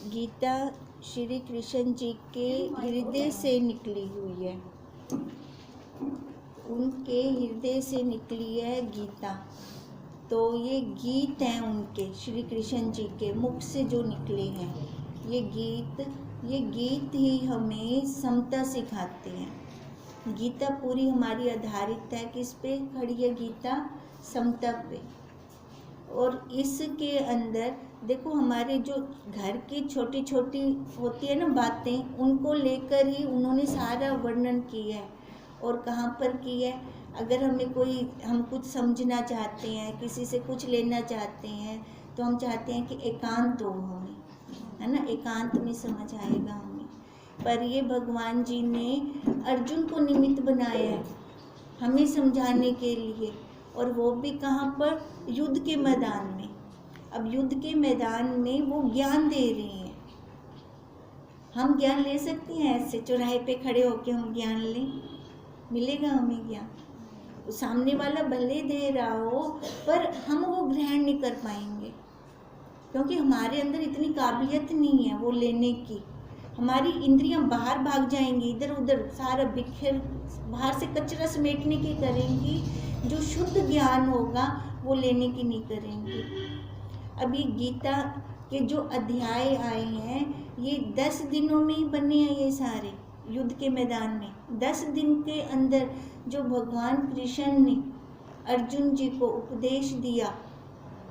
गीता श्री कृष्ण जी के हृदय से निकली हुई है, उनके हृदय से निकली है गीता। तो ये गीत हैं उनके, श्री कृष्ण जी के मुख से जो निकले हैं ये गीत ही हमें समता सिखाते हैं। गीता पूरी हमारी आधारित है किस पे खड़ी है? गीता समता पे। और इसके अंदर देखो हमारे जो घर की छोटी छोटी होती है ना बातें, उनको लेकर ही उन्होंने सारा वर्णन किया है। और कहाँ पर किया है? अगर हम कुछ समझना चाहते हैं, किसी से कुछ लेना चाहते हैं, तो हम चाहते हैं कि एकांत हो हमें, है ना, एकांत में समझ आएगा हमें। पर ये भगवान जी ने अर्जुन को निमित्त बनाया है हमें समझाने के लिए, और वो भी कहाँ पर? युद्ध के मैदान में। अब युद्ध के मैदान में वो ज्ञान दे रही हैं। हम ज्ञान ले सकते हैं ऐसे चौराहे पे खड़े होके हम ज्ञान लें? मिलेगा हमें ज्ञान? सामने वाला भले दे रहा हो पर हम वो ग्रहण नहीं कर पाएंगे, क्योंकि हमारे अंदर इतनी काबिलियत नहीं है वो लेने की। हमारी इंद्रियां बाहर भाग जाएंगी, इधर उधर सारा बिखेर, बाहर से कचरा समेटने की करेंगी, जो शुद्ध ज्ञान होगा वो लेने की नहीं करेंगी। अभी गीता के जो अध्याय आए हैं ये 10 दिनों में ही बने हैं, ये सारे युद्ध के मैदान में 10 दिन के अंदर जो भगवान कृष्ण ने अर्जुन जी को उपदेश दिया,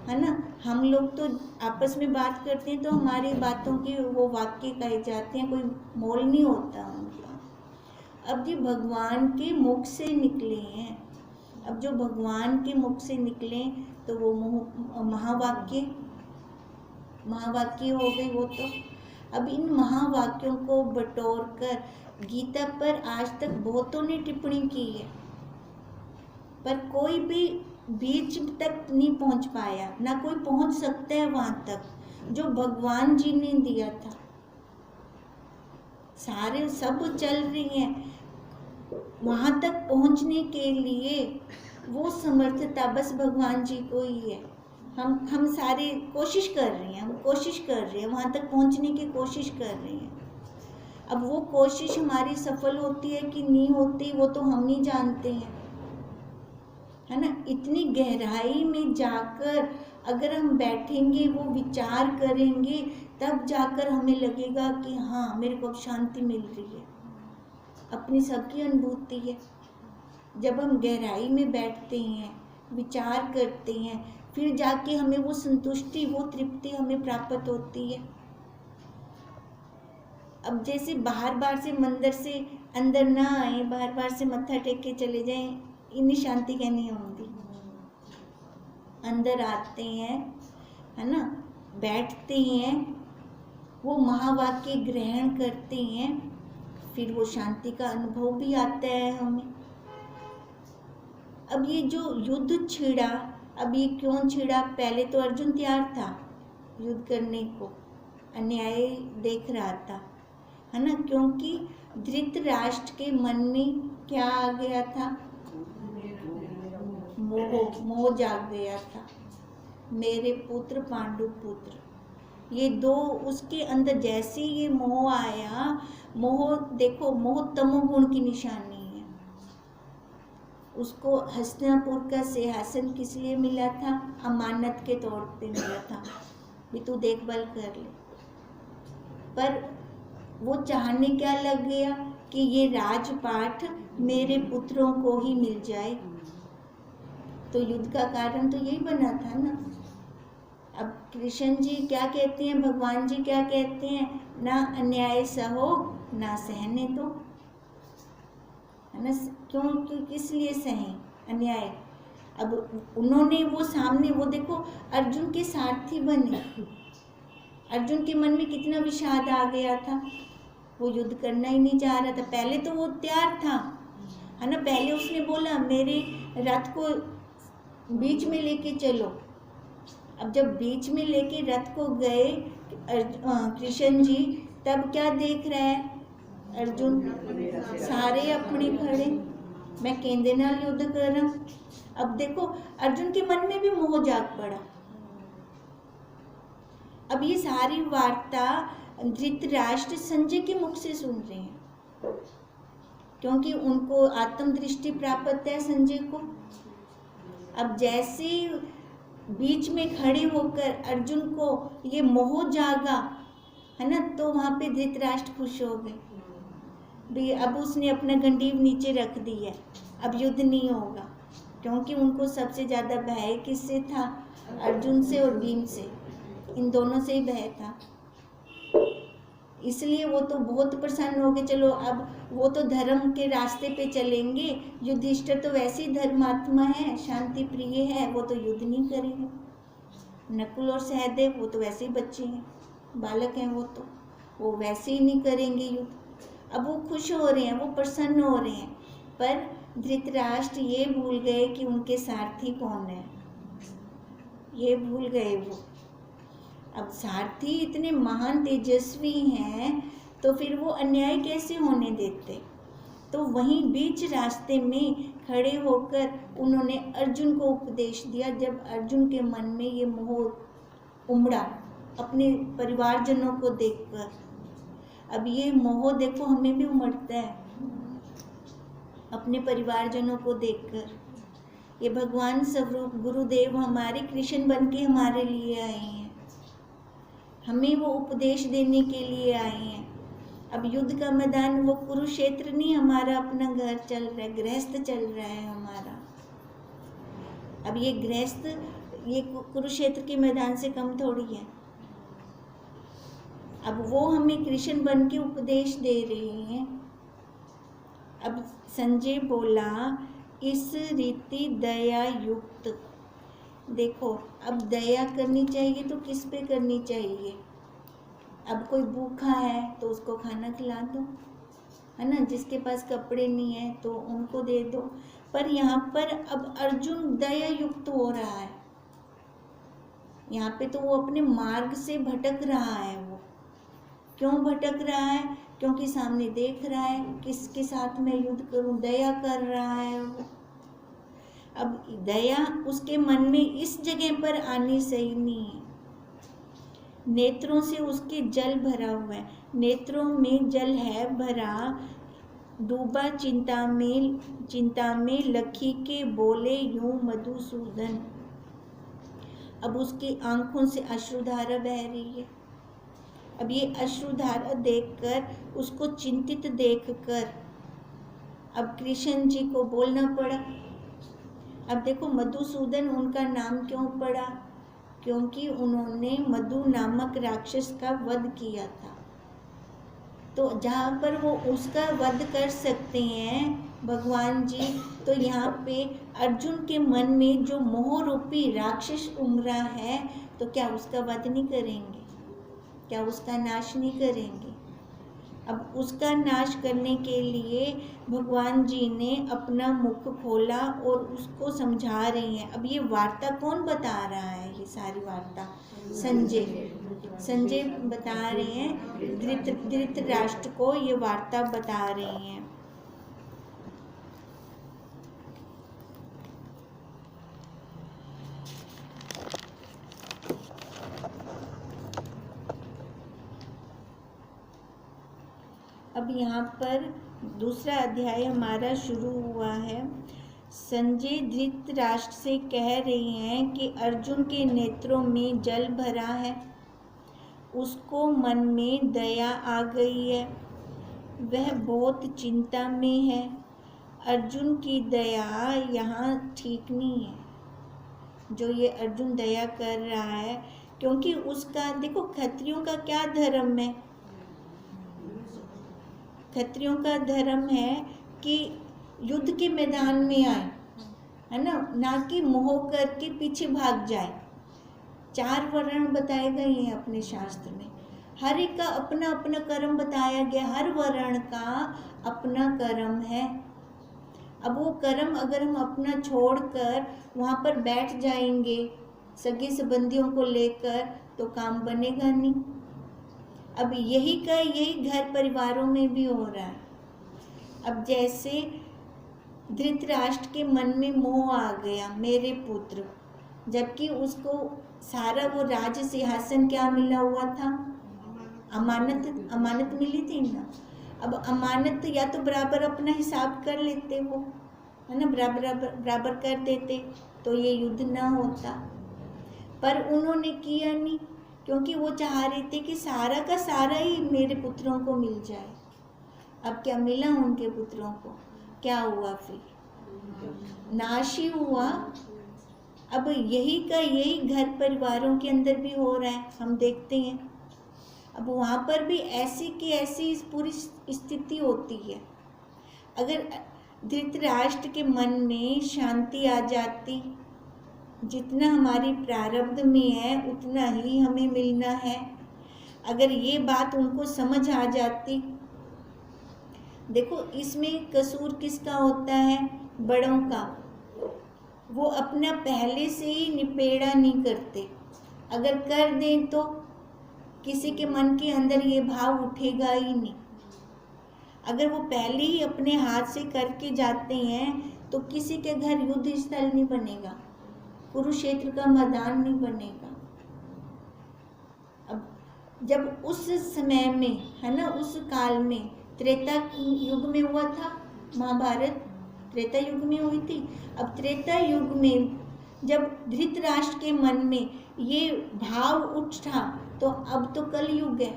है ना। हम लोग तो आपस में बात करते हैं तो हमारी बातों के वो वाक्य कहे जाते हैं, कोई मोल नहीं होता उनका। अब ये भगवान के मुख से निकले हैं। अब जो भगवान के मुख से निकले तो वो महावाक्य हो गए वो तो। अब इन महावाक्यों को बटोर कर गीता पर आज तक बहुतों ने टिप्पणी की है, पर कोई भी बीच तक नहीं पहुंच पाया, ना कोई पहुंच सकता है वहां तक जो भगवान जी ने दिया था। सारे सब चल रही हैं वहां तक पहुंचने के लिए, वो समर्थता बस भगवान जी को ही है। हम सारे कोशिश कर रहे हैं, वहां तक पहुंचने की कोशिश कर रहे हैं। अब वो कोशिश हमारी सफल होती है कि नहीं होती वो तो हम ही जानते हैं, है ना। इतनी गहराई में जाकर अगर हम बैठेंगे, वो विचार करेंगे, तब जाकर हमें लगेगा कि हाँ मेरे को अब शांति मिल रही है। अपनी सबकी अनुभूति है। जब हम गहराई में बैठते हैं, विचार करते हैं, फिर जाके हमें वो संतुष्टि, वो तृप्ति हमें प्राप्त होती है। अब जैसे बाहर से मंदिर से अंदर ना आए, बाहर से मत्था टेक के चले जाएं, इन्हीं शांति कहनी होती। अंदर आते हैं, है ना, बैठते हैं, वो महावाक्य ग्रहण करते हैं, फिर वो शांति का अनुभव भी आता है हमें। अब ये जो युद्ध छिड़ा, अब ये क्यों छिड़ा? पहले तो अर्जुन तैयार था युद्ध करने को, अन्याय देख रहा था, है ना, क्योंकि धृतराष्ट्र के मन में क्या आ गया था? मोह जाग गया था। मेरे पुत्र पांडु पुत्र, ये दो उसके अंदर जैसे ये मोह आया, मोह देखो, मोह तमोगुण की निशानी है। उसको हस्तिनापुर का सिंहासन किस लिए मिला था? अमानत के तौर पे मिला था, भी तू देखभाल कर ले। पर वो चाहने क्या लग गया कि ये राजपाट मेरे पुत्रों को ही मिल जाए। तो युद्ध का कारण तो यही बना था ना। अब कृष्ण जी क्या कहते हैं, भगवान जी क्या कहते हैं? ना अन्याय सहो ना सहने दो, है ना। क्यों किस लिए सहें अन्याय? अब उन्होंने वो सामने, वो देखो अर्जुन के सारथी बने। अर्जुन के मन में कितना विषाद आ गया था, वो युद्ध करना ही नहीं चाह रहा था। पहले तो वो तैयार था, है ना, पहले उसने बोला मेरे रथ को बीच में लेके चलो। अब जब बीच में लेके रथ को गए कृष्ण जी, तब क्या देख रहा है अर्जुन? सारे अपने खड़े, मैं केंद्र नाल युद्ध कर रहा हूं। अब देखो अर्जुन के मन में भी मोह जाग पड़ा। अब ये सारी वार्ता धृतराष्ट्र संजय के मुख से सुन रहे हैं, क्योंकि उनको आत्मदृष्टि प्राप्त है संजय को। अब जैसे बीच में खड़े होकर अर्जुन को ये मोह जागा, है ना, तो वहाँ पे धृतराष्ट्र खुश हो गए भी। अब उसने अपना गंडीव नीचे रख दी है, अब युद्ध नहीं होगा, क्योंकि उनको सबसे ज़्यादा भय किससे था? अर्जुन से और भीम से, इन दोनों से ही भय था। इसलिए वो तो बहुत प्रसन्न हो गए, चलो अब वो तो धर्म के रास्ते पे चलेंगे। युधिष्ठिर तो वैसे ही धर्मात्मा है, शांति प्रिय है, वो तो युद्ध नहीं करेंगे। नकुल और सहदेव वो तो वैसे ही बच्चे हैं, बालक हैं, वो वैसे ही नहीं करेंगे युद्ध। अब वो खुश हो रहे हैं, वो प्रसन्न हो रहे हैं, पर धृतराष्ट्र ये भूल गए कि उनके सारथी कौन है, ये भूल गए वो। अब सारथी इतने महान तेजस्वी हैं तो फिर वो अन्याय कैसे होने देते? तो वहीं बीच रास्ते में खड़े होकर उन्होंने अर्जुन को उपदेश दिया। जब अर्जुन के मन में ये मोह उमड़ा अपने परिवारजनों को देखकर, अब ये मोह देखो हमें भी उमड़ता है अपने परिवारजनों को देखकर। ये भगवान स्वरूप गुरुदेव हमारे कृष्ण बन के हमारे लिए आए हैं, हमें वो उपदेश देने के लिए आए हैं। अब युद्ध का मैदान वो कुरुक्षेत्र नहीं, हमारा अपना घर चल रहा है, गृहस्थ चल रहा है हमारा। अब ये गृहस्थ ये कुरुक्षेत्र के मैदान से कम थोड़ी है। अब वो हमें कृष्ण बन के उपदेश दे रहे हैं। अब संजय बोला, इस रीति दया युक्त, देखो अब दया करनी चाहिए तो किस पे करनी चाहिए? अब कोई भूखा है तो उसको खाना खिला दो, है ना, जिसके पास कपड़े नहीं है तो उनको दे दो। पर यहाँ पर अब अर्जुन दया युक्त हो रहा है, यहाँ पे तो वो अपने मार्ग से भटक रहा है। वो क्यों भटक रहा है? क्योंकि सामने देख रहा है किसके साथ मैं युद्ध करूं, दया कर रहा है वो। अब दया उसके मन में इस जगह पर आनी सही नहीं है। नेत्रों से उसके जल भरा हुआ है, नेत्रों में जल है भरा, डूबा चिंता में लखी के बोले यूं मधुसूदन। अब उसकी आंखों से अश्रुधारा बह रही है। अब ये अश्रुधारा देखकर, उसको चिंतित देखकर अब कृष्ण जी को बोलना पड़ा। अब देखो मधुसूदन उनका नाम क्यों पड़ा? क्योंकि उन्होंने मधु नामक राक्षस का वध किया था। तो जहाँ पर वो उसका वध कर सकते हैं भगवान जी, तो यहाँ पे अर्जुन के मन में जो मोह रूपी राक्षस उमड़ा है, तो क्या उसका वध नहीं करेंगे? क्या उसका नाश नहीं करेंगे? अब उसका नाश करने के लिए भगवान जी ने अपना मुख खोला और उसको समझा रही हैं। अब ये वार्ता कौन बता रहा है? ये सारी वार्ता संजय बता रहे हैं, धृतराष्ट्र को ये वार्ता बता रही हैं। अब यहाँ पर दूसरा अध्याय हमारा शुरू हुआ है। संजय धृतराष्ट्र से कह रहे हैं कि अर्जुन के नेत्रों में जल भरा है, उसको मन में दया आ गई है, वह बहुत चिंता में है। अर्जुन की दया यहाँ ठीक नहीं है, जो ये अर्जुन दया कर रहा है, क्योंकि उसका देखो क्षत्रियों का क्या धर्म है? क्षत्रियों का धर्म है कि युद्ध के मैदान में आए, है ना कि मोह करके पीछे भाग जाए। 4 वर्ण बताए गए हैं अपने शास्त्र में, हर एक का अपना अपना कर्म बताया गया, हर वर्ण का अपना कर्म है। अब वो कर्म अगर हम अपना छोड़कर वहाँ पर बैठ जाएंगे सगे संबंधियों को लेकर, तो काम बनेगा नहीं। अब यही घर परिवारों में भी हो रहा है। अब जैसे धृतराष्ट्र के मन में मोह आ गया, मेरे पुत्र, जबकि उसको सारा वो राज सिंहासन क्या मिला हुआ था? अमानत अमानत मिली थी ना। अब अमानत या तो बराबर अपना हिसाब कर लेते वो, है ना, बराबर कर देते तो ये युद्ध ना होता, पर उन्होंने किया नहीं, क्योंकि वो चाह रहे थे कि सारा का सारा ही मेरे पुत्रों को मिल जाए। अब क्या मिला उनके पुत्रों को? क्या हुआ? फिर नाश ही हुआ। अब यही का यही घर परिवारों के अंदर भी हो रहा है, हम देखते हैं। अब वहाँ पर भी ऐसी की ऐसी पूरी स्थिति होती है। अगर धृतराष्ट्र के मन में शांति आ जाती, जितना हमारी प्रारब्ध में है उतना ही हमें मिलना है, अगर ये बात उनको समझ आ जाती। देखो इसमें कसूर किसका होता है? बड़ों का। वो अपना पहले से ही निपेड़ा नहीं करते, अगर कर दें तो किसी के मन के अंदर ये भाव उठेगा ही नहीं। अगर वो पहले ही अपने हाथ से करके जाते हैं तो किसी के घर युद्ध स्थल नहीं बनेगा, कुरुक्षेत्र का मैदान नहीं बनेगा। अब जब उस समय में, है ना, उस काल में त्रेता युग में हुआ था महाभारत, त्रेता युग में हुई थी। अब त्रेता युग में जब धृतराष्ट्र के मन में ये भाव उठा तो अब तो कल युग है।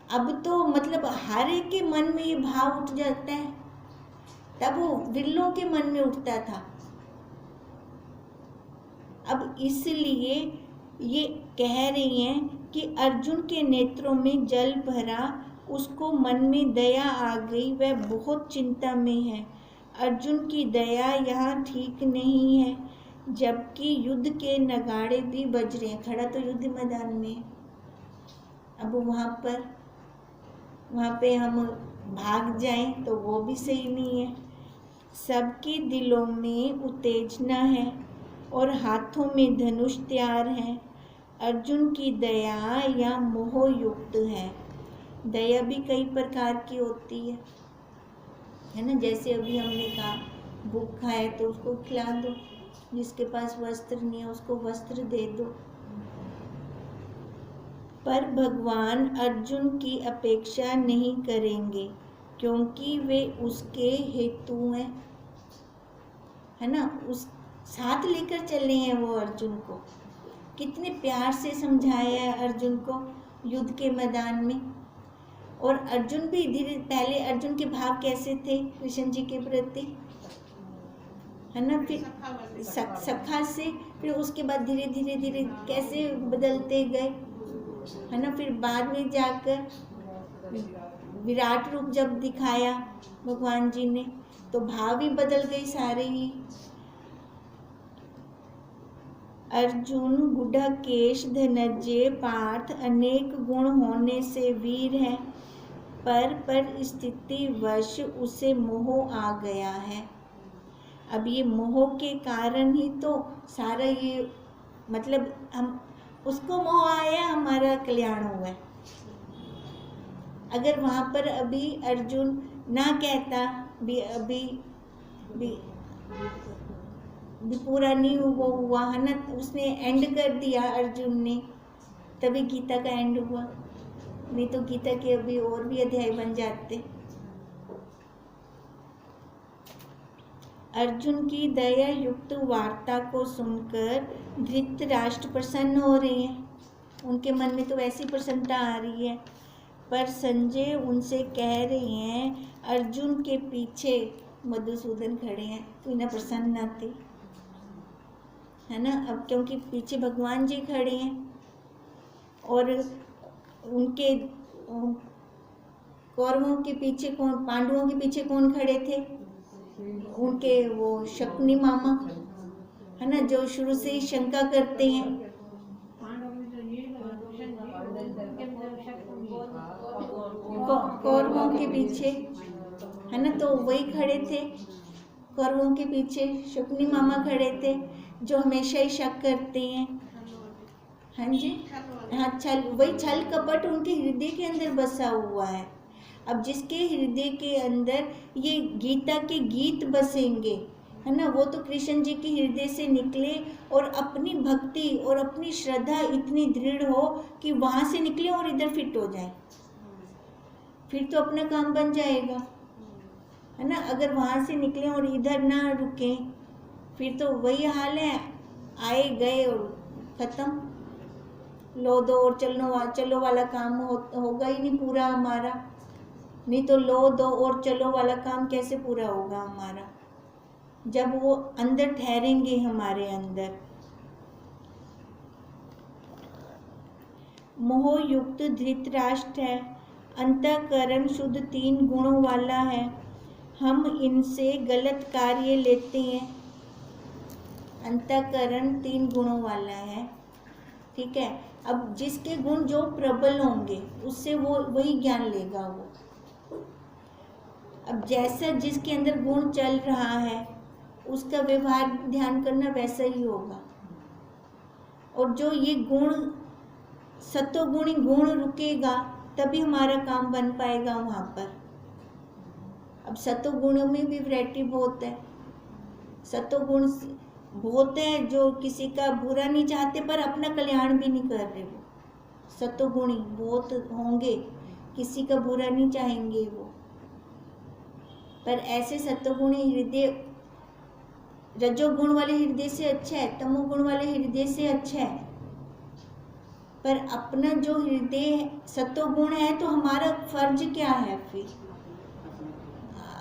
अब तो मतलब हर एक के मन में ये भाव उठ जाता है, तब वो विरलों के मन में उठता था। अब इसलिए ये कह रही हैं कि अर्जुन के नेत्रों में जल भरा, उसको मन में दया आ गई, वह बहुत चिंता में है। अर्जुन की दया यहाँ ठीक नहीं है, जबकि युद्ध के नगाड़े भी बज रहे हैं। खड़ा तो युद्ध मैदान में है। अब वहाँ पे हम भाग जाएं तो वो भी सही नहीं है। सबके दिलों में उत्तेजना है और हाथों में धनुष तैयार है। अर्जुन की दया या मोह युक्त है। दया भी कई प्रकार की होती है ना। जैसे अभी हमने कहा भूखा है तो उसको खिला दो, जिसके पास वस्त्र नहीं है उसको वस्त्र दे दो। पर भगवान अर्जुन की अपेक्षा नहीं करेंगे, क्योंकि वे उसके हेतु हैं, है ना। उस साथ लेकर चले हैं वो अर्जुन को। कितने प्यार से समझाया है अर्जुन को युद्ध के मैदान में। और अर्जुन भी धीरे, पहले अर्जुन के भाव कैसे थे कृष्ण जी के प्रति, है ना। फिर सखा से, फिर उसके बाद धीरे धीरे धीरे कैसे बदलते गए, है ना। फिर बाद में जाकर विराट रूप जब दिखाया भगवान जी ने तो भाव ही बदल गए सारे ही। अर्जुन, गुडाकेश, धनंजय, पार्थ अनेक गुण होने से वीर है, पर परिस्थिति वश उसे मोह आ गया है। अब ये मोह के कारण ही तो सारा ये, मतलब हम उसको मोह आया, हमारा कल्याण हुआ है। अगर वहाँ पर अभी अर्जुन ना कहता, भी पूरा नहीं हुआ, है ना, उसने एंड कर दिया अर्जुन ने, तभी गीता का एंड हुआ। नहीं तो गीता के अभी और भी अध्याय बन जाते। अर्जुन की दया युक्त वार्ता को सुनकर धृतराष्ट्र प्रसन्न हो रहे हैं। उनके मन में तो वैसी प्रसन्नता आ रही है। पर संजय उनसे कह रहे हैं, अर्जुन के पीछे मधुसूदन खड़े हैं, तो इन्हें प्रसन्न आती, है ना। अब क्योंकि पीछे भगवान जी खड़े हैं और उनके कौरवों के पीछे कौन, पांडवों के पीछे कौन खड़े थे? उनके वो शकुनी मामा, है ना, जो शुरू से ही शंका करते हैं। कौरवों के पीछे, है ना, तो वही खड़े थे। कौरवों के पीछे शकुनी मामा खड़े थे, जो हमेशा ही शक करते हैं। हाँ जी, हाँ, वही छल कपट उनके हृदय के अंदर बसा हुआ है। अब जिसके हृदय के अंदर ये गीता के गीत बसेंगे, है ना। वो तो कृष्ण जी के हृदय से निकले और अपनी भक्ति और अपनी श्रद्धा इतनी दृढ़ हो कि वहाँ से निकले और इधर फिट हो जाए, फिर तो अपना काम बन जाएगा, है ना। अगर वहाँ से निकले और इधर ना रुके फिर तो वही हाल है, आए गए और ख़त्म। लो दो और चलो वाला काम होगा ही नहीं पूरा हमारा। नहीं तो लो दो और चलो वाला काम कैसे पूरा होगा हमारा, जब वो अंदर ठहरेंगे हमारे अंदर। मोह युक्त धृतराष्ट्र है, अंतःकरण शुद्ध 3 गुणों वाला है, हम इनसे गलत कार्य लेते हैं। अंतःकरण 3 गुणों वाला है, ठीक है। अब जिसके गुण जो प्रबल होंगे उससे वो वही ज्ञान लेगा वो। अब जैसा जिसके अंदर गुण चल रहा है उसका व्यवहार ध्यान करना वैसा ही होगा। और जो ये गुण सत्वगुणी गुण रुकेगा तभी हमारा काम बन पाएगा वहाँ पर। अब सत्वगुणों में भी वैरायटी बहुत है। सत्वगुण बहुत है जो किसी का बुरा नहीं चाहते पर अपना कल्याण भी नहीं कर रहे, वो सत्वगुणी बहुत होंगे, किसी का बुरा नहीं चाहेंगे वो। पर ऐसे सत्वगुणी हृदय रजोगुण वाले हृदय से अच्छा है, तमोगुण वाले हृदय से अच्छा है। पर अपना जो हृदय सत्वगुण है तो हमारा फर्ज क्या है, फिर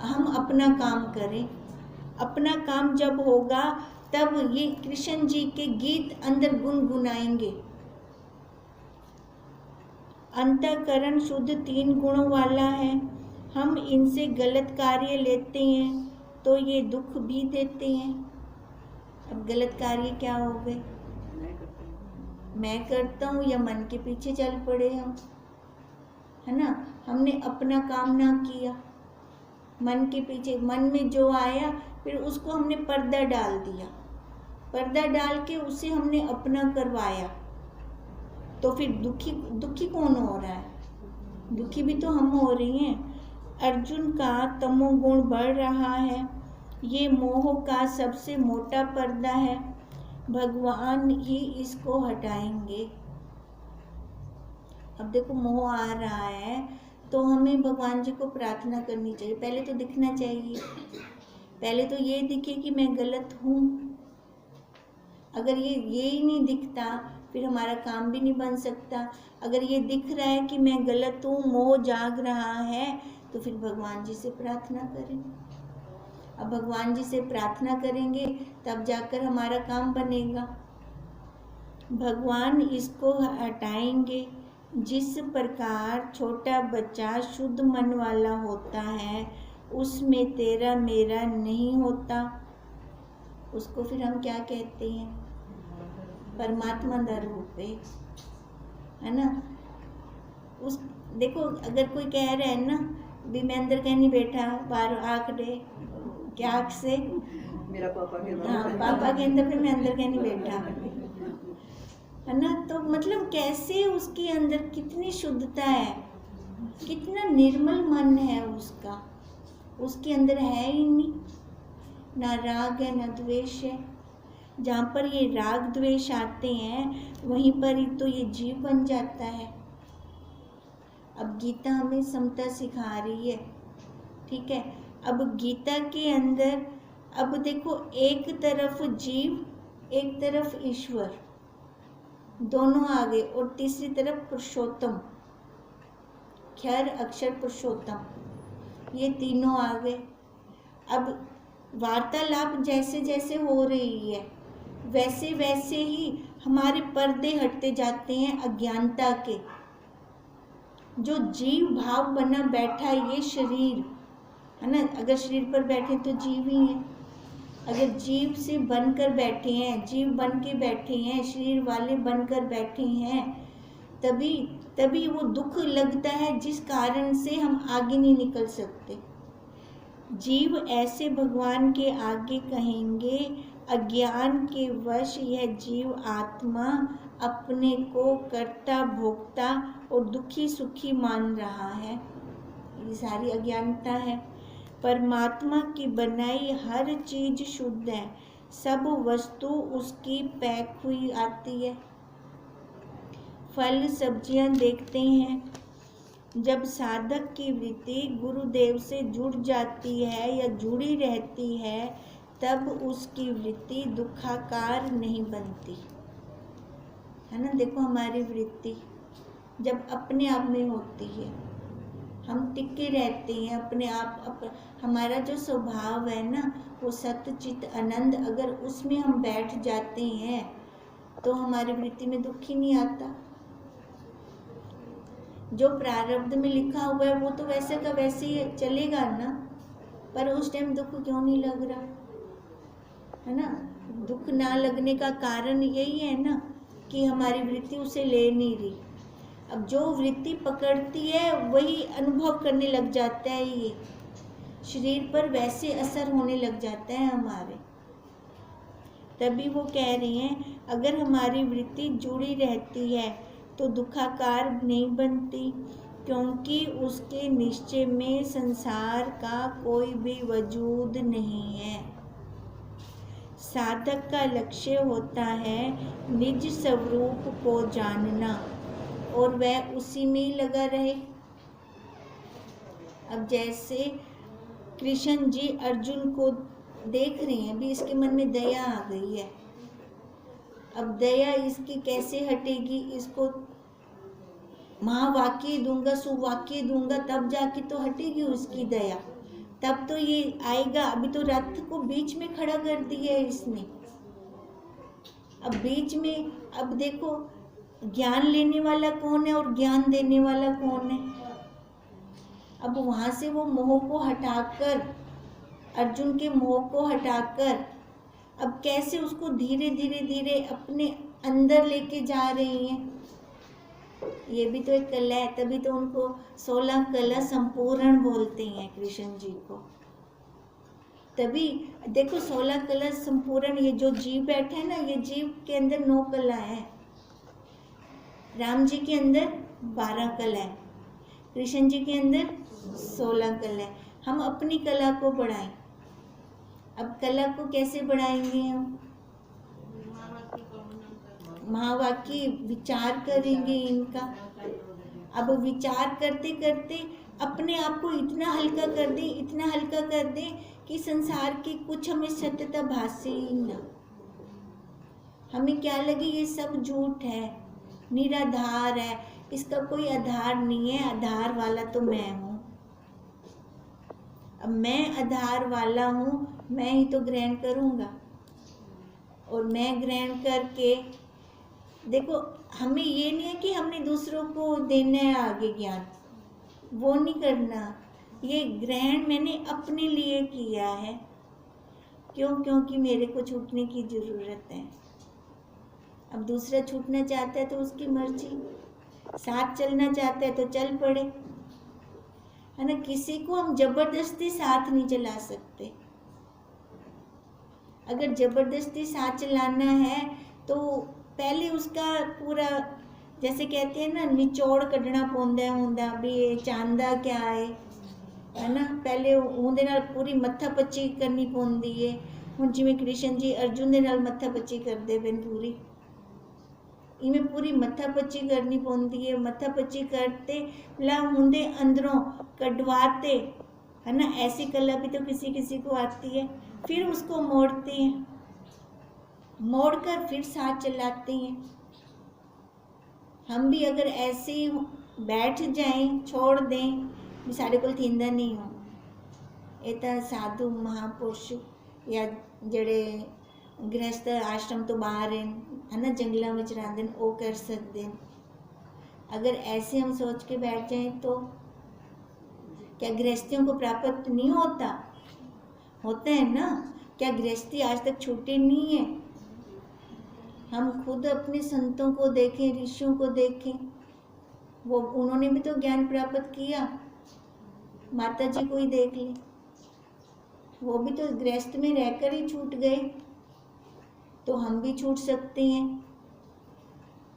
हम अपना काम करें। अपना काम जब होगा तब ये कृष्ण जी के गीत अंदर गुनगुनाएंगे। अंतःकरण शुद्ध 3 गुणों वाला है, हम इनसे गलत कार्य लेते हैं तो ये दुख भी देते हैं। अब गलत कार्य क्या हो गए, मैं करता हूँ या मन के पीछे चल पड़े हम, है ना। हमने अपना काम ना किया, मन के पीछे, मन में जो आया फिर उसको हमने पर्दा डाल दिया, पर्दा डाल के उसे हमने अपना करवाया, तो फिर दुखी कौन हो रहा है, दुखी भी तो हम हो रही हैं। अर्जुन का तमोगुण बढ़ रहा है, ये मोह का सबसे मोटा पर्दा है, भगवान ही इसको हटाएंगे। अब देखो मोह आ रहा है तो हमें भगवान जी को प्रार्थना करनी चाहिए। पहले तो दिखना चाहिए, पहले तो ये दिखे कि मैं गलत हूँ। अगर ये ही नहीं दिखता फिर हमारा काम भी नहीं बन सकता। अगर ये दिख रहा है कि मैं गलत हूँ, मोह जाग रहा है, तो फिर भगवान जी से प्रार्थना करें। अब भगवान जी से प्रार्थना करेंगे तब जाकर हमारा काम बनेगा। भगवान इसको हटाएंगे। जिस प्रकार छोटा बच्चा शुद्ध मन वाला होता है उसमें तेरा मेरा नहीं होता, उसको फिर हम क्या कहते हैं, परमात्मा का रूप है ना। उस देखो अगर कोई कह रहा है ना भी मैं अंदर कहीं नहीं बैठा, बाहर आँख दे, क्या आँख से मेरा पापा के अंदर, हाँ पापा के अंदर फिर मैं अंदर कहीं नहीं बैठा, है ना। तो मतलब कैसे उसके अंदर कितनी शुद्धता है, कितना निर्मल मन है उसका, उसके अंदर है ही नहीं, ना राग है ना द्वेष है। जहाँ पर ये राग द्वेष आते हैं वहीं पर ही तो ये जीव बन जाता है। अब गीता हमें समता सिखा रही है, ठीक है। अब गीता के अंदर अब देखो एक तरफ जीव एक तरफ ईश्वर, दोनों आ गए, और तीसरी तरफ पुरुषोत्तम, क्षर अक्षर पुरुषोत्तम, ये तीनों आ गए। अब वार्तालाप जैसे जैसे हो रही है वैसे वैसे ही हमारे पर्दे हटते जाते हैं अज्ञानता के। जो जीव भाव बना बैठा ये शरीर है ना, अगर शरीर पर बैठे तो जीव ही है। अगर जीव से बनकर बैठे हैं, जीव बन के बैठे हैं, शरीर वाले बनकर बैठे हैं, तभी वो दुख लगता है जिस कारण से हम आगे नहीं निकल सकते। जीव ऐसे भगवान के आगे कहेंगे, अज्ञान के वश यह जीव आत्मा अपने को कर्ता भोक्ता और दुखी सुखी मान रहा है। ये सारी अज्ञानता है। परमात्मा की बनाई हर चीज शुद्ध है, सब वस्तु उसकी पैक हुई आती है। फल सब्जियां देखते हैं, जब साधक की वृत्ति गुरुदेव से जुड़ जाती है या जुड़ी रहती है, तब उसकी वृत्ति दुखाकार नहीं बनती है ना। देखो हमारी वृत्ति जब अपने आप में होती है, हम टिके रहते हैं अपने आप हमारा जो स्वभाव है ना, वो सत्य चित आनंद, अगर उसमें हम बैठ जाते हैं तो हमारी वृत्ति में दुख ही नहीं आता। जो प्रारब्ध में लिखा हुआ है वो तो वैसे का वैसे ही चलेगा ना, पर उस टाइम दुख क्यों नहीं लग रहा है ना। दुख ना लगने का कारण यही है ना कि हमारी वृत्ति उसे ले नहीं रही। अब जो वृत्ति पकड़ती है वही अनुभव करने लग जाता है, ये शरीर पर वैसे असर होने लग जाता है हमारे। तभी वो कह रही हैं, अगर हमारी वृत्ति जुड़ी रहती है तो दुखाकार नहीं बनती, क्योंकि उसके निश्चय में संसार का कोई भी वजूद नहीं है। साधक का लक्ष्य होता है निज स्वरूप को जानना और वह उसी में ही लगा रहे। अब जैसे कृष्ण जी अर्जुन को देख रहे हैं, अभी इसके मन में दया आ गई है। अब दया इसकी कैसे हटेगी, इसको महावाक्य दूंगा सुवाक्य दूंगा तब जाके तो हटेगी उसकी दया, तब तो ये आएगा। अभी तो रथ को बीच में खड़ा कर दिया है इसने। अब बीच में, अब देखो ज्ञान लेने वाला कौन है और ज्ञान देने वाला कौन है। अब वहां से वो मोह को हटाकर, अर्जुन के मोह को हटाकर, अब कैसे उसको धीरे धीरे धीरे अपने अंदर लेके जा रही हैं। ये भी तो एक कला है, तभी तो उनको 16 कला संपूर्ण बोलते हैं कृष्ण जी को। तभी देखो 16 कला संपूर्ण, ये जो जीव बैठा है ना, ये जीव के अंदर 9 कला है, राम जी के अंदर 12 कला है, कृष्ण जी के अंदर 16 कला है। हम अपनी कला को बढ़ाएं। अब कला को कैसे बढ़ाएंगे हम? महावाक्य विचार करेंगे इनका। अब विचार करते करते अपने आप को इतना हल्का कर दें, इतना हल्का कर दें कि संसार की कुछ हमें सत्यता भासे ही ना। हमें क्या लगे ये सब झूठ है, निराधार है, इसका कोई आधार नहीं है, आधार वाला तो मैं हूँ। अब मैं आधार वाला हूँ, मैं ही तो ग्रहण करूँगा। और मैं ग्रहण करके देखो, हमें ये नहीं है कि हमने दूसरों को देना है आगे ज्ञान, वो नहीं करना। ये ग्रहण मैंने अपने लिए किया है। क्यों? क्योंकि मेरे को छूटने की ज़रूरत है। अब दूसरा छूटना चाहता है तो उसकी मर्जी, साथ चलना चाहता है तो चल पड़े, है ना। किसी को हम जबरदस्ती साथ नहीं चला सकते। अगर जबरदस्ती साथ चलाना है तो पहले उसका पूरा, जैसे कहते हैं ना, निचोड़ कढ़ना पौंदा हुंदा भी ये चांदा क्या है ना। पहले उहदे नाल पूरी मत्था पच्ची करनी पौंदी है। हुण जिवें कृष्ण जी अर्जुन दे नाल मत्था पच्ची करदे पेन, पूरी इवें पूरी मत्था पच्ची करनी पौंदी है। मत्था पच्ची करते ला हुंदे अंदरों कढ़वाते, है ना। ऐसी कला भी तो किसी किसी को आती है। फिर उसको मोड़ते हैं, मोड़कर फिर साथ चलाते हैं। हम भी अगर ऐसे ही बैठ जाएं, छोड़ दें भी साढ़े कोल थींदा नहीं हो, ये तो साधु महापुरुष या जड़े गृहस्थ आश्रम तो बाहर है ना, जंगलों में रहते हैं, वो कर सकते हैं। अगर ऐसे हम सोच के बैठ जाएं तो क्या गृहस्थियों को प्राप्त नहीं होता? होता है ना। क्या गृहस्थी आज तक छूटे नहीं है? हम खुद अपने संतों को देखें, ऋषियों को देखें, वो उन्होंने भी तो ज्ञान प्राप्त किया। माता जी को ही देख लें, वो भी तो गृहस्थ में रहकर ही छूट गए। तो हम भी छूट सकते हैं,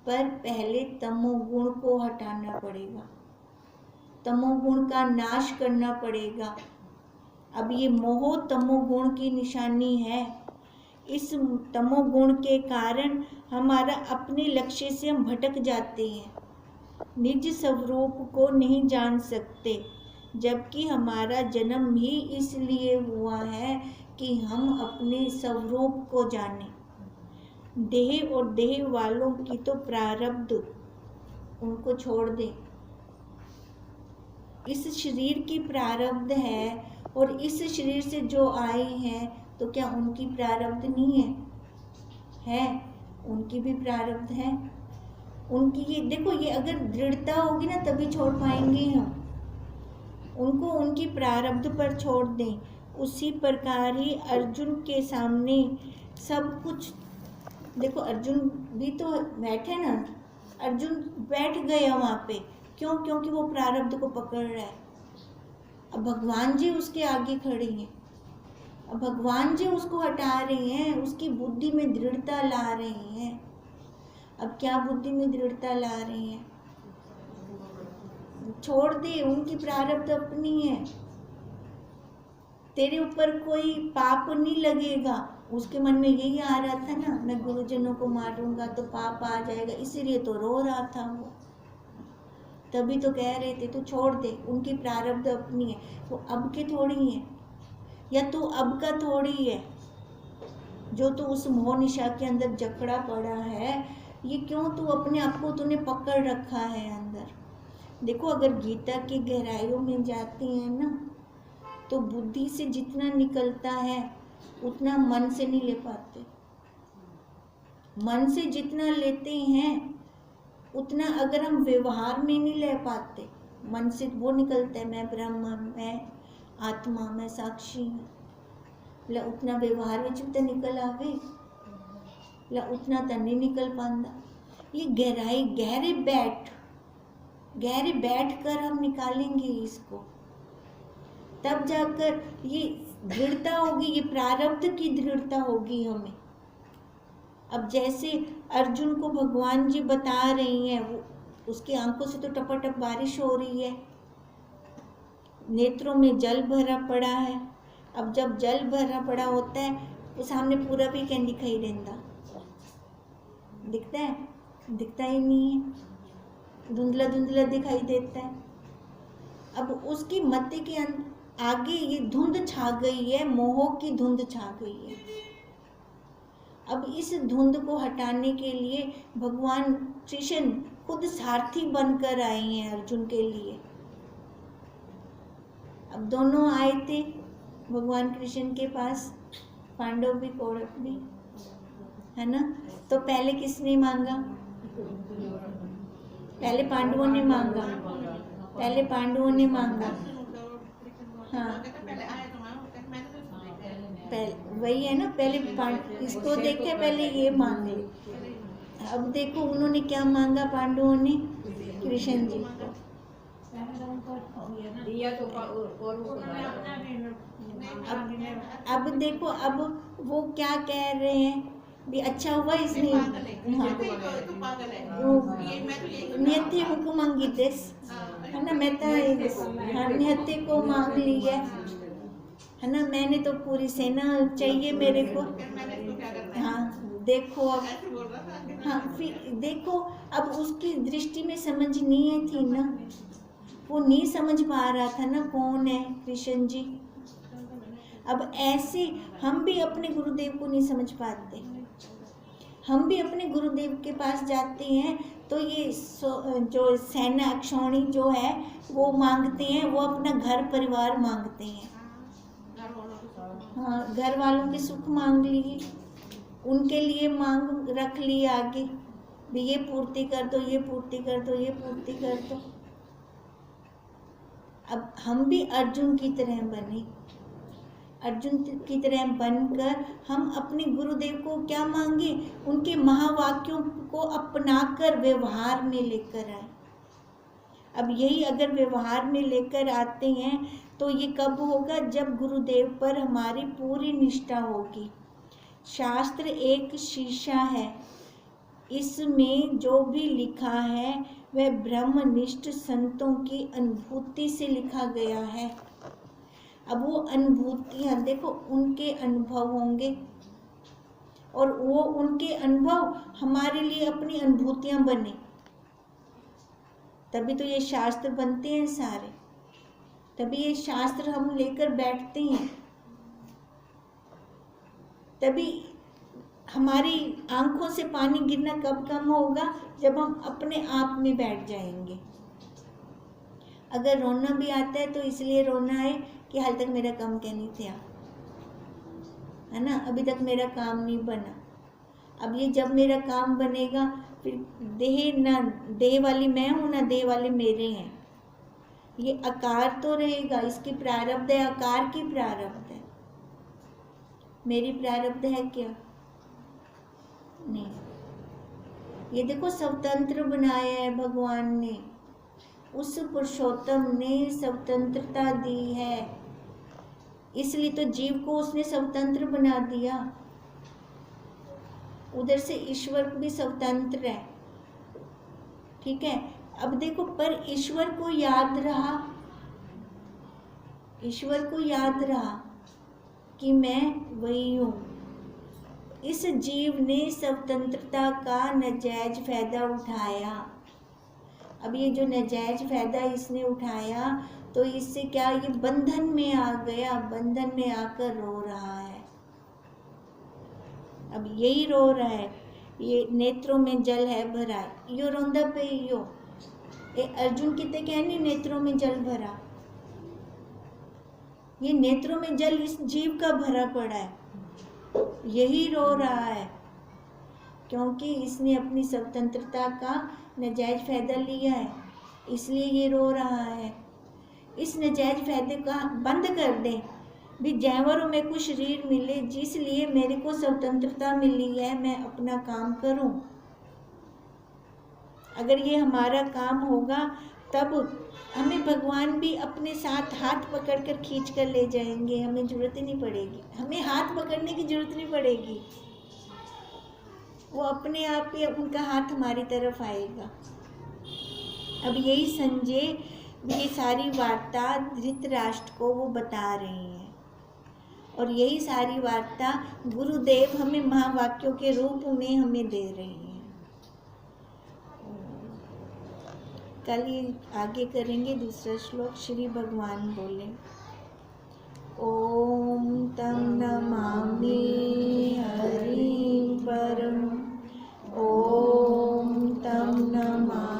पर पहले तमोगुण को हटाना पड़ेगा, तमोगुण का नाश करना पड़ेगा। अब ये मोह तमोगुण की निशानी है। इस तमोगुण के कारण हमारा अपने लक्ष्य से हम भटक जाते हैं, निज स्वरूप को नहीं जान सकते, जबकि हमारा जन्म ही इसलिए हुआ है कि हम अपने स्वरूप को जानें। देह और देह वालों की तो प्रारब्ध, उनको छोड़ दें। इस शरीर की प्रारब्ध है और इस शरीर से जो आए हैं तो क्या उनकी प्रारब्ध नहीं है? है, उनकी भी प्रारब्ध है। उनकी ये देखो, ये अगर दृढ़ता होगी ना तभी छोड़ पाएंगे हम। उनको उनकी प्रारब्ध पर छोड़ दें। उसी प्रकार ही अर्जुन के सामने सब कुछ, देखो अर्जुन भी तो बैठे ना, अर्जुन बैठ गया वहाँ पे, क्यों? क्योंकि वो प्रारब्ध को पकड़ रहा है। अब भगवान जी उसके आगे खड़े हैं, अब भगवान जी उसको हटा रहे हैं, उसकी बुद्धि में दृढ़ता ला रहे हैं। अब क्या बुद्धि में दृढ़ता ला रहे हैं? छोड़ दे, उनकी प्रारब्ध अपनी है। तेरे ऊपर कोई पाप नहीं लगेगा। उसके मन में यही आ रहा था ना, मैं गुरुजनों को मारूंगा तो पाप आ जाएगा, इसीलिए तो रो रहा था वो। तभी तो कह रहे थे तू छोड़ दे, उनकी प्रारब्ध अपनी है। वो अब के थोड़ी है, या तू अब का थोड़ी है। जो तू उस मोह निशा के अंदर जकड़ा पड़ा है, ये क्यों तू अपने आप को तूने पकड़ रखा है अंदर। देखो अगर गीता की गहराइयों में जाते हैं ना, तो बुद्धि से जितना निकलता है उतना मन से नहीं ले पाते। मन से जितना लेते हैं उतना अगर हम व्यवहार में नहीं ले पाते। मन से वो निकलता है मैं ब्रह्म, मैं आत्मा, मैं साक्षी हूँ, ला उतना व्यवहार में तो निकल आवे, ला उतना तो नहीं निकल पाता। ये गहराई, गहरे बैठ कर हम निकालेंगे इसको, तब जाकर ये दृढ़ता होगी, ये प्रारब्ध की दृढ़ता होगी हमें। अब जैसे अर्जुन को भगवान जी बता रही हैं, वो उसकी आंखों से तो टपाटप बारिश हो रही है, नेत्रों में जल भरा पड़ा है। अब जब जल भरा पड़ा होता है तो सामने पूरा भी क्या दिखाई देता? दिखता है? दिखता ही नहीं है, धुंधला धुंधला दिखाई देता है। अब उसकी मति के आगे ये धुंध छा गई है, मोह की धुंध छा गई है। अब इस धुंध को हटाने के लिए भगवान कृष्ण खुद सारथी बनकर आए हैं अर्जुन के लिए। अब दोनों आए थे भगवान कृष्ण के पास, पांडव भी कौरव भी, है ना। तो पहले किसने मांगा? पहले पांडवों ने मांगा, पहले पांडवों ने मांगा। हाँ, पहले वही है ना, पहले इसको देखे, पहले ये मांगे। अब देखो उन्होंने क्या मांगा पांडवों ने कृष्ण जी को। अब देखो, अब वो क्या कह रहे हैं भी, अच्छा हुआ इसने नियति को मांगी देश, है ना। मैं तो नियति को मांग ली है ना, मैंने तो पूरी सेना चाहिए मेरे को। हाँ देखो अब, हाँ फिर देखो अब उसकी दृष्टि में समझ नहीं थी ना, वो नहीं समझ पा रहा था ना कौन है कृष्ण जी। अब ऐसे हम भी अपने गुरुदेव को नहीं समझ पाते। हम भी अपने गुरुदेव के पास जाते हैं तो ये जो सेना अक्षौणी जो है वो मांगते हैं, वो अपना घर परिवार मांगते हैं। हाँ, घर वालों के सुख मांग लिए, उनके लिए मांग रख ली आगे भी, ये पूर्ति कर दो, ये पूर्ति कर दो, ये पूर्ति कर दो। अब हम भी अर्जुन की तरह बने, अर्जुन की तरह बनकर हम अपने गुरुदेव को क्या मांगे, उनके महावाक्यों को अपनाकर व्यवहार में लेकर आए। अब यही अगर व्यवहार में लेकर आते हैं तो ये कब होगा? जब गुरुदेव पर हमारी पूरी निष्ठा होगी। शास्त्र एक शीशा है, इसमें जो भी लिखा है वह ब्रह्मनिष्ठ संतों की अनुभूति से लिखा गया है। अब वो अनुभूतियाँ देखो, उनके अनुभव होंगे और वो उनके अनुभव हमारे लिए अपनी अनुभूतियाँ बने, तभी तो ये शास्त्र बनते हैं सारे, तभी ये शास्त्र हम लेकर बैठते हैं, तभी हमारी आंखों से पानी गिरना कब कम होगा, जब हम अपने आप में बैठ जाएंगे। अगर रोना भी आता है तो इसलिए रोना है कि हाल तक मेरा काम क्या नहीं था, है ना, अभी तक मेरा काम नहीं बना। अब ये जब मेरा काम बनेगा, फिर देह ना, देह वाली मैं हूँ ना देह वाले मेरे हैं, ये आकार तो रहेगा, इसकी प्रारब्ध है, आकार की प्रारब्ध है, मेरी प्रारब्ध है क्या? नहीं। ये देखो स्वतंत्र बनाया है भगवान ने, उस पुरुषोत्तम ने स्वतंत्रता दी है, इसलिए तो जीव को उसने स्वतंत्र बना दिया। उधर से ईश्वर भी स्वतंत्र है, ठीक है। अब देखो, पर ईश्वर को याद रहा, ईश्वर को याद रहा कि मैं वही हूँ। इस जीव ने स्वतंत्रता का नाजायज फायदा उठाया। अब ये जो नाजायज फायदा इसने उठाया, तो इससे क्या, ये बंधन में आ गया, बंधन में आकर रो रहा है। अब यही रो रहा है, ये नेत्रों में जल है भरा, यो रोंदा पे यो, ए अर्जुन कितने कहनी नेत्रों में जल भरा, ये नेत्रों में जल इस जीव का भरा पड़ा है, यही रो रहा है, क्योंकि इसने अपनी स्वतंत्रता का नाजायज फायदा लिया है, इसलिए ये रो रहा है। इस नाजायज फायदे का बंद कर दें, भी जैवरों में कुछ शरीर मिले जिसलिए मेरे को स्वतंत्रता मिली है, मैं अपना काम करूं। अगर ये हमारा काम होगा तब हमें भगवान भी अपने साथ हाथ पकड़कर खींच कर ले जाएंगे, हमें जरूरत ही नहीं पड़ेगी, हमें हाथ पकड़ने की जरूरत नहीं पड़ेगी, वो अपने आप ही उनका हाथ हमारी तरफ आएगा। अब यही संजय, ये सारी वार्ता धृतराष्ट्र को वो बता रही हैं, और यही सारी वार्ता गुरुदेव हमें महावाक्यों के रूप में हमें दे रहे हैं। कल ये आगे करेंगे दूसरा श्लोक। श्री भगवान बोले, ओम तं नमामि हरिं परम, ओम तं नमामि